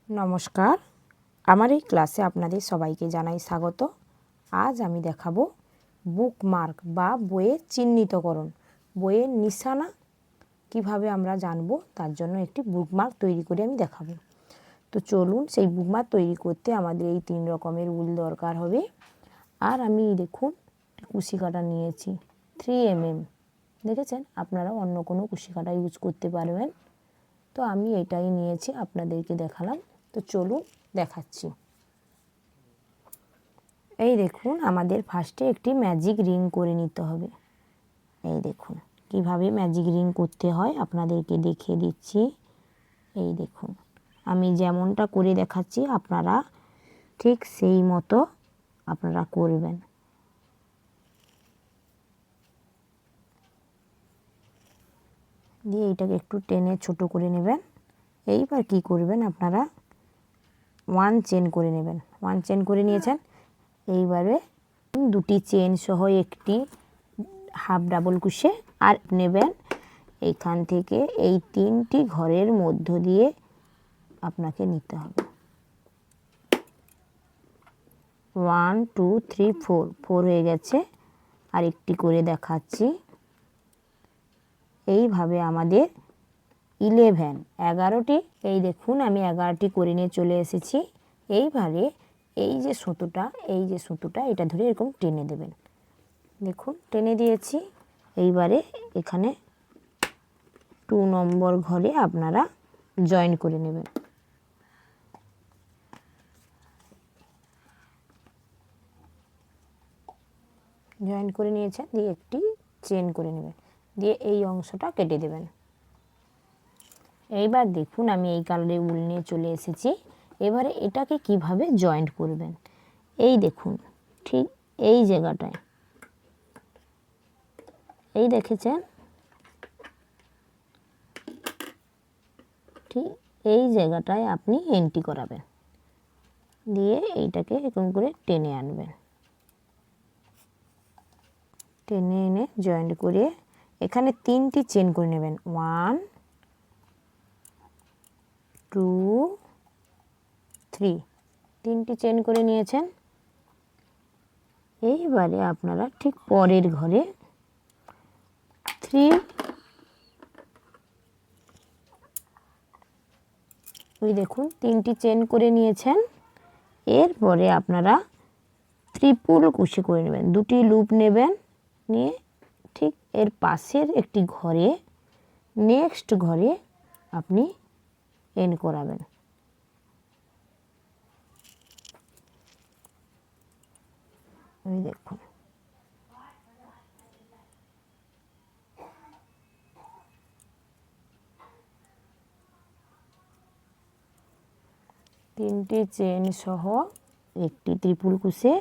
নমস্কার, আমার এই ক্লাসে আপনাদের সবাইকে জানাই স্বাগত। আজ আমি দেখাবো বুকমার্ক বা বইয়ের চিহ্নিতকরণ, বইয়ের নিশানা কিভাবে আমরা জানবো তার জন্য একটি বুকমার্ক তৈরি করে আমি দেখাবো। তো চলুন, সেই বুকমার্ক তৈরি করতে আমাদের এই 3 রকমের উল দরকার হবে। আর আমি দেখুন কুশি কাঁটা নিয়েছি 3mm, দেখেছেন? আপনারা অন্য কোনো কুশি কাঁটা ইউজ করতে পারবেন। তো আমি এটাই নিয়েছি, আপনাদেরকে দেখালাম। তো চলুন দেখাচ্ছি। এই দেখুন, আমাদের ফার্স্টে একটি ম্যাজিক রিং করে নিতে হবে। এই দেখুন কিভাবে ম্যাজিক রিং করতে হয় আপনাদেরকে দেখিয়ে দিচ্ছি। এই দেখুন, আমি যেমনটা করে দেখাচ্ছি আপনারা ঠিক সেই মতো আপনারা করবেন। দিয়ে এটাকে একটু টেনে ছোট করে নেবেন। এইবার কি করবেন, আপনারা 1 চেন করে নেবেন। 1 চেন করে নিয়েছেন। এইবারে 2টি চেন সহ একটি হাফ ডাবল কুশি আর নেবেন। এইখান থেকে এই 3টি ঘরের মধ্য দিয়ে আপনাকে নিতে হবে। 1 2 3 4 4 হয়ে গেছে। আর একটি করে দেখাচ্ছি। এইভাবে আমাদের 11টি, এই দেখুন আমি 11টি করে নিয়ে চলে এসেছি। এইবারে এই যে সুতোটা এটা ধরে এরকম টেনে দেবেন। দেখুন টেনে দিয়েছি। এইবারে এখানে 2 নম্বর ঘরে আপনারা জয়েন করে নেবেন। জয়েন করে নিয়েছেন, দিয়ে একটি চেন করে নেবেন, দিয়ে এই অংশটা কেটে দেবেন। এইবার দেখুন আমি এই কালারে উল নিয়ে চলে এসেছি। এবারে এটাকে কিভাবে জয়েন্ট করবেন, এই দেখুন ঠিক এই জায়গাটায়, এই দেখেছেন, ঠিক এই জায়গাটায় আপনি এন্ট্রি করাবেন। দিয়ে এইটাকে এরকম করে টেনে আনবেন। টেনে এনে জয়েন্ট করে এখানে 3টি চেন করে নেবেন। 1 2 3, 3টি চেন করে নিয়েছেন। এইবারে আপনারা ঠিক পরের ঘরে 3, ওই দেখুন 3টি চেন করে নিয়েছেন। এরপরে আপনারা ট্রিপল কুশি করে নেবেন। 2টি লুপ নেবেন, নিয়ে ঠিক এর পাশের একটি ঘরে নেক্সট ঘরে আপনি এন্ড করাবেন। ওই দেখুন তিনটি চেন সহ একটি ত্রিপুল কুশি।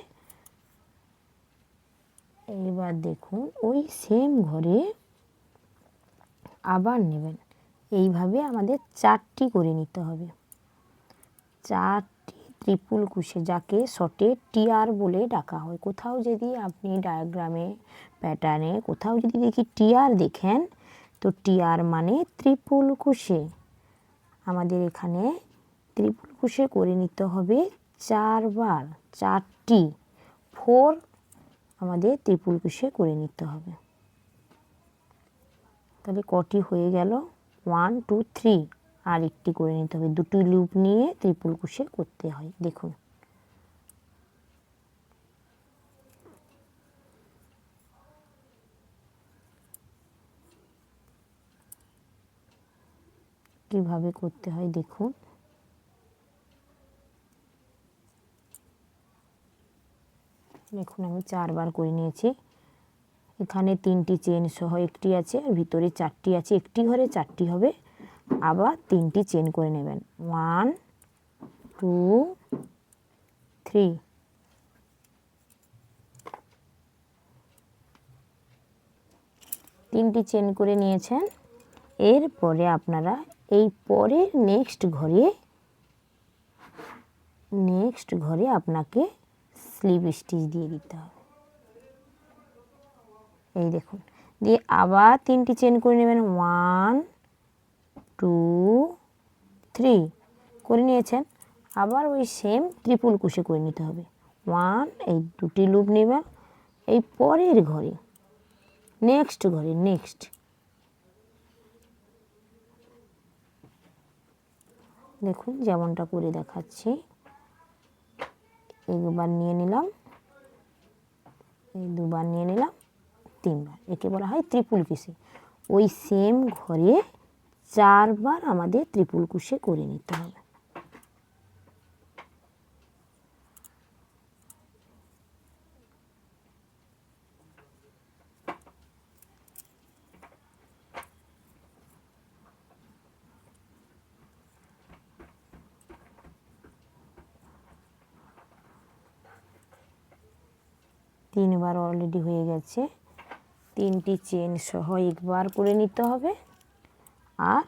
এইবার দেখুন ওই সেম ঘরে আবার নেবেন। এইভাবে আমাদের 4টি করে নিতে হবে। 4টি ত্রিপুল কুশি, যাকে শর্টে টিআর বলে ডাকা হয়। কোথাও যদি আপনি ডায়াগ্রামে প্যাটার্নে কোথাও যদি দেখি টিআর দেখেন, তো টিআর মানে ত্রিপুল কুশি। আমাদের এখানে ত্রিপুল কুশি করে নিতে হবে 4 বার, 4টি 4 আমাদের ত্রিপুল কুশি করে নিতে হবে। তাহলে কটি হয়ে গেল? 1 2 3, আর একটি করে নিতে হবে। 2টি লুপ নিয়ে ত্রিপুল কুশি করতে হয়। দেখুন কিভাবে করতে হয়। দেখুন দেখুন আমি 4 বার করে নিয়েছি। এখানে 3টি চেন সহ একটি আছে, আর ভিতরে 4টি আছে। একটি ঘরে 4টি হবে। আবার 3টি চেন করে নেবেন। 1 2 3, 3টি চেন করে নিয়েছেন। এরপরে আপনারা এই পরের নেক্সট ঘরে আপনাকে স্লিপ স্টিচ দিয়ে দিতে হবে। এই দেখুন, দিয়ে আবার 3টি চেন করে নেবেন। 1 2 3 করে নিয়েছেন। আবার ওই সেম ট্রিপল কুশি করে নিতে হবে। 1, এই দুটি লুপ নেবেন এই পরের ঘরে, নেক্সট ঘরে, নেক্সট দেখুন যেমনটা করে দেখাচ্ছি। একবার নিয়ে নিলাম, এই দুবার নিয়ে নিলাম, 3বার, একে বলা হয় ট্রিপল কুশি। ওই সেম ঘরে 4বার আমাদের ট্রিপল কুশি করে নিতে হবে। তিনবার অলরেডি হয়ে গেছে। 3টি চেন সহ একবার করে নিতে হবে, আর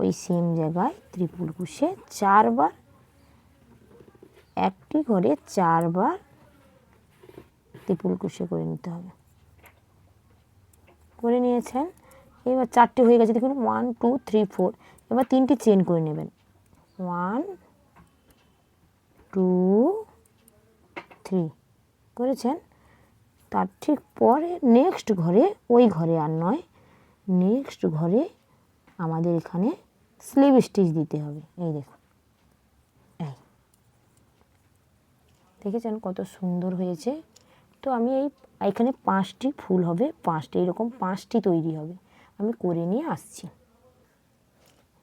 ওই সেম জায়গায় ট্রিপল কুশি 4বার, একটি ঘরে 4বার ট্রিপল কুশি করে নিতে হবে। করে নিয়েছেন, এবার 4টি হয়ে গেছে দেখুন, 1 2 3 4। এবার 3টি চেন করে নেবেন, 1 2 3 করেছেন। তার ঠিক পরে নেক্সট ঘরে, ওই ঘরে আর নয়, নেক্সট ঘরে আমাদের এখানে স্লিপ স্টিচ দিতে হবে। এই দেখুন, এই দেখেছেন কত সুন্দর হয়েছে। তো আমি এইখানে 5টি ফুল হবে, 5টি এরকম 5টি তৈরি হবে। আমি করে নিয়ে আসছি।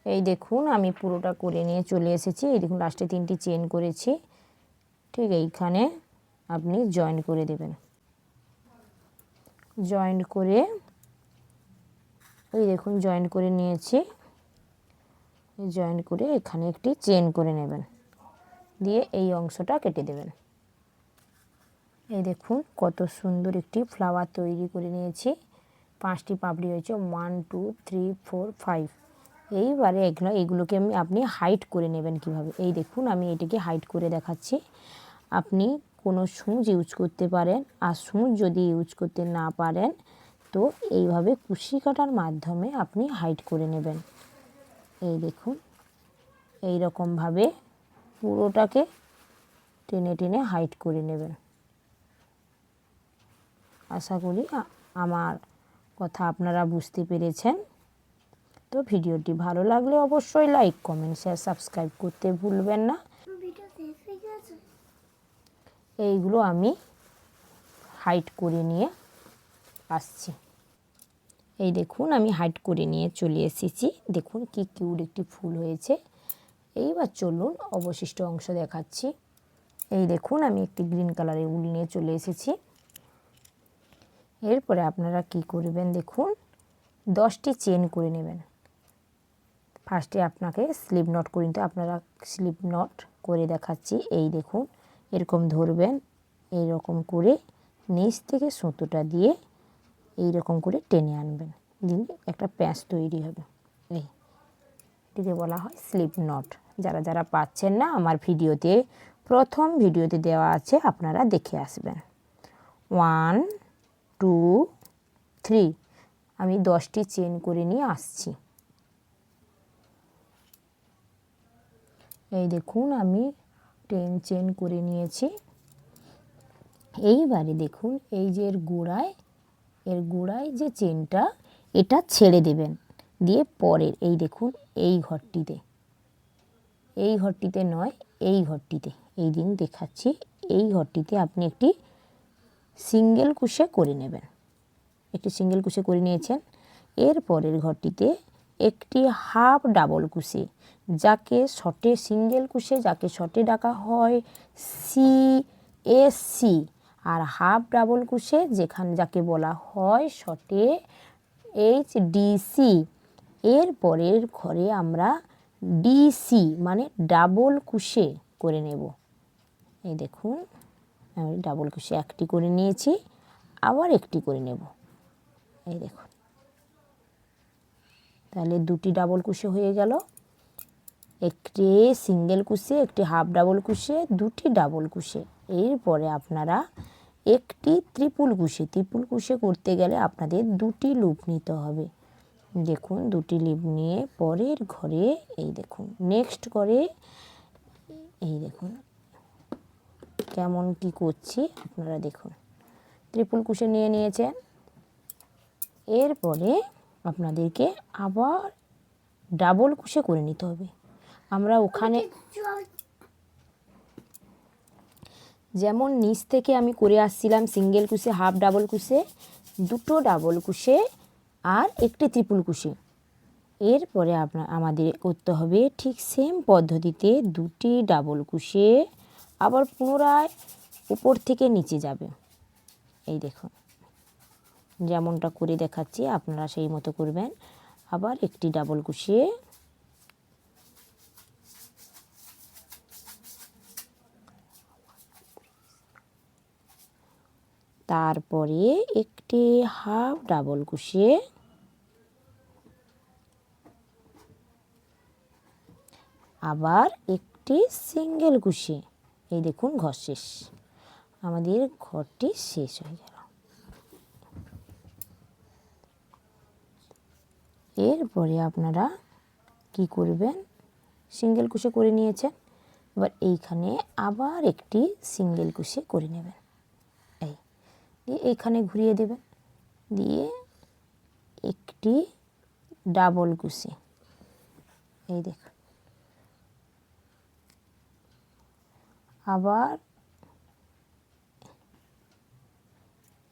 এই দেখুন আমি পুরোটা করে নিয়ে চলে এসেছি। এই দেখুন লাস্টে 3টি চেন করেছি, ঠিক এইখানে আপনি জয়েন করে দেবেন। জয়েন করে, ওই দেখুন জয়েন করে নিয়েছি। জয়েন করে এখানে একটি চেন করে নেবেন, দিয়ে এই অংশটা কেটে দেবেন। এই দেখুন কত সুন্দর একটি ফ্লাওয়ার তৈরি করে নিয়েছি। 5টি পাপড়ি হয়েছে, 1 2 3 4 5। এইবারে এগুলোকে আপনি হাইট করে নেবেন কিভাবে, এই দেখুন আমি এটাকে হাইট করে দেখাচ্ছি। আপনি কোনো সূচ ইউজ করতে পারেন, আর সূচ যদি ইউজ করতে না পারেন তো এইভাবে কুশি কাটার মাধ্যমে আপনি হাইট করে নেবেন। এই দেখুন এই রকমভাবে পুরোটাকে টেনে টেনে হাইট করে নেবেন। আশা করি আমার কথা আপনারা বুঝতে পেরেছেন। তো ভিডিওটি ভালো লাগলে অবশ্যই লাইক কমেন্ট শেয়ার সাবস্ক্রাইব করতে ভুলবেন না। এইগুলো আমি হাইট করে নিয়ে আসছি। এই দেখুন আমি হাইট করে নিয়ে চলে এসেছি। দেখুন কি কিউট একটি ফুল হয়েছে। এইবার চলুন অবশিষ্ট অংশ দেখাচ্ছি। এই দেখুন আমি একটি গ্রিন কালারের উল নিয়ে চলে এসেছি। এরপরে আপনারা কি করবেন দেখুন, 10টি চেন করে নেবেন। ফার্স্টে আপনাকে স্লিপ নট করে নিতে, আপনারা স্লিপ নট করে দেখাচ্ছি। এই দেখুন এরকম ধরবেন, এইরকম করে নিচ থেকে সুতোটা দিয়ে এইরকম করে টেনে আনবেন, দিয়ে একটা প্যাঁচ তৈরি হবে। এটিকে বলা হয় স্লিপ নট। যারা যারা পাচ্ছেন না আমার প্রথম ভিডিওতে দেওয়া আছে, আপনারা দেখে আসবেন। 1 2 3 আমি 10টি চেন করে নিয়ে আসছি। এই দেখুন আমি 10 চেন করে নিয়েছি। এইবারে দেখুন এই যে এর গোড়ায় যে চেনটা, এটা ছেড়ে দেবেন, দিয়ে পরের এই দেখুন এই ঘরটিতে নয়, এই ঘরটিতে, এই দিন দেখাচ্ছি, এই ঘরটিতে আপনি একটি সিঙ্গেল কুশি করে নেবেন। একটি সিঙ্গেল কুশি করে নিয়েছেন। এর পরের ঘরটিতে একটি হাফ ডাবল কুশি, যাকে শর্টে সিঙ্গেল কুশি, যাকে শর্টে ডাকা হয় CSC, আর হাফ ডাবল কুশি যাকে বলা হয় শর্টে HDC। এর পরের ঘরে আমরা DC মানে ডাবল কুশি করে নেব। এই দেখুন আমি ডাবল কুশি একটি করে নিয়েছি, আবার একটি করে নেব। এই দেখুন তাহলে 2টি ডাবল কুশি হয়ে গেল। একটি সিঙ্গেল কুশি, একটি হাফ ডাবল কুশি, 2টি ডাবল কুশি। এরপরে আপনারা একটি ট্রিপল কুশি করতে গেলে আপনাদের 2টি লুপ নিতে হবে। দেখুন 2টি লুপ নিয়ে পরের ঘরে এই দেখুন নেক্সট ঘরে এই দেখুন কেমন কি করছি আপনারা দেখুন। ত্রিপুল কুশি নিয়ে নিয়েছেন। এরপরে আপনাদেরকে আবার ডাবল কুশি করে নিতে হবে। আমরা ওখানে যেমন নিচ থেকে আমি করে আসছিলাম সিঙ্গেল কুশি, হাফ ডাবল কুশি, দুটো ডাবল কুশি আর একটি ত্রিপুল কুশি। এরপরে আমাদের করতে হবে ঠিক সেম পদ্ধতিতে দুটি ডাবল কুশি, আবার পুনরায় উপর থেকে নিচে যাবে। এই দেখুন যেমনটা করে দেখাচ্ছি আপনারা সেই মতো করবেন। আবার একটি ডাবল কুশি, তারপরে একটি হাফ ডাবল কুশি, আবার একটি সিঙ্গেল কুশি। এই দেখুন ঘর শেষ, আমাদের ঘরটি শেষ হয়ে গেল। এরপরে আপনারা কি করবেন, সিঙ্গেল কুশি করে নিয়েছেন, এবার এইখানে আবার একটি সিঙ্গেল কুশি করে নেবেন। এই দিয়ে এইখানে ঘুরিয়ে দেবেন, দিয়ে একটি ডাবল কুশি। এই দেখুন আবার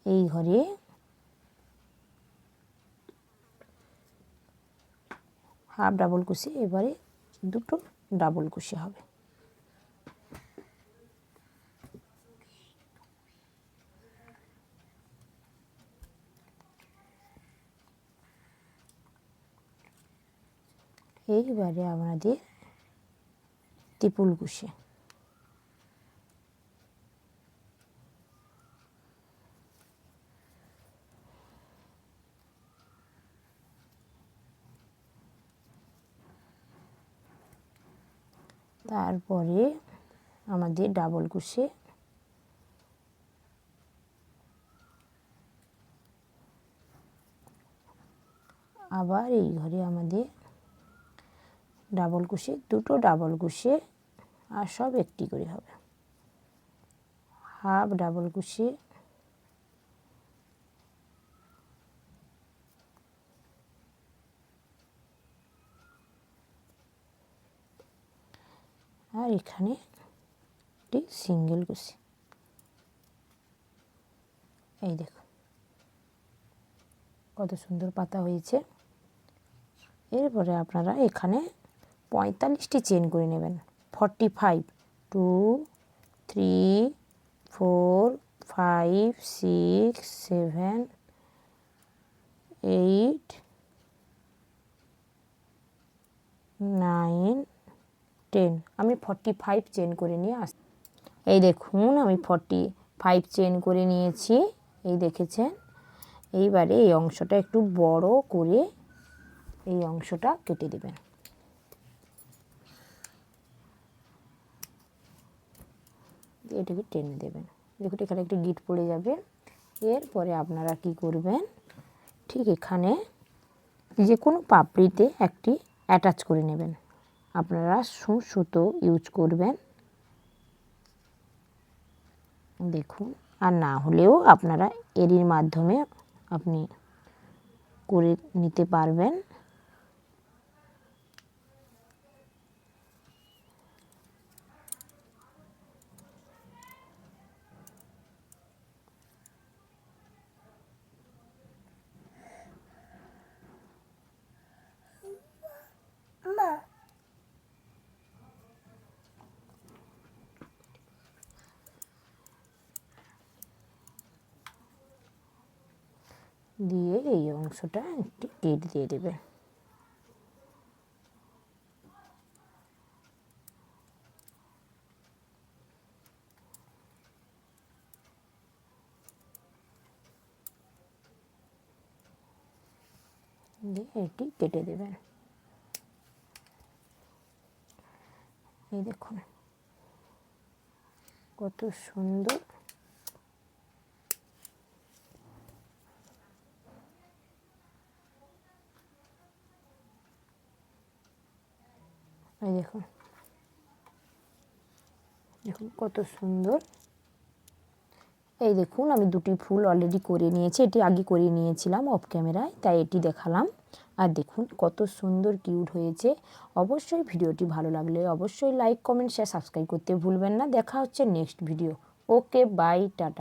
এই ঘরে হাফ ডাবল কুশি, এবারে দুটো ডাবল কুশি হবে। এইবারে আমাদের ত্রিপুল কুশি। তারপরে আমাদের ডাবল কুশি, আবার এই ঘরে আমাদের ডাবল কুশি, দুটো ডাবল কুশি আর সব একটি করে হবে। হাফ ডাবল কুশি, আর এখানে একটি সিঙ্গেল কুশি। এই দেখুন কত সুন্দর পাতা হয়েছে। এরপরে আপনারা এখানে 45টি চেন করে নেবেন। 45, 2, 3, 4, 5, 6, 7, 8, 9, 10। আমি 45 চেন করে নিয়ে আসছি। এই দেখুন আমি 45 চেন করে নিয়েছি, এই দেখেছেন। এইবারে এই অংশটা একটু বড় করে এই অংশটা কেটে দেবেন। এটাকে টেনে দেবেন, দেখুন এখানে একটি গিট পড়ে যাবে। এরপরে আপনারা কি করবেন, ঠিক এখানে যে কোনো পাপড়িতে একটি অ্যাটাচ করে নেবেন। আপনারা সুতো ইউজ করবেন দেখুন, আর না হলেও আপনারা এরির মাধ্যমে আপনি করে নিতে পারবেন। দিয়ে এই অংশটা একটি গিট দিয়ে দেবে। দিয়ে এটি কেটে দেবেন। এই দেখুন কত সুন্দর। এই দেখুন দেখুন কত সুন্দর। এই দেখুন আমি দুটি ফুল অলরেডি করে নিয়েছি, এটি আগে করে নিয়েছিলাম অফ ক্যামেরায়, তাই এটি দেখালাম। আর দেখুন কত সুন্দর কিউট হয়েছে। অবশ্যই ভিডিওটি ভালো লাগলে অবশ্যই লাইক কমেন্ট শেয়ার সাবস্ক্রাইব করতে ভুলবেন না। দেখা হচ্ছে next video. Okay bye, tata.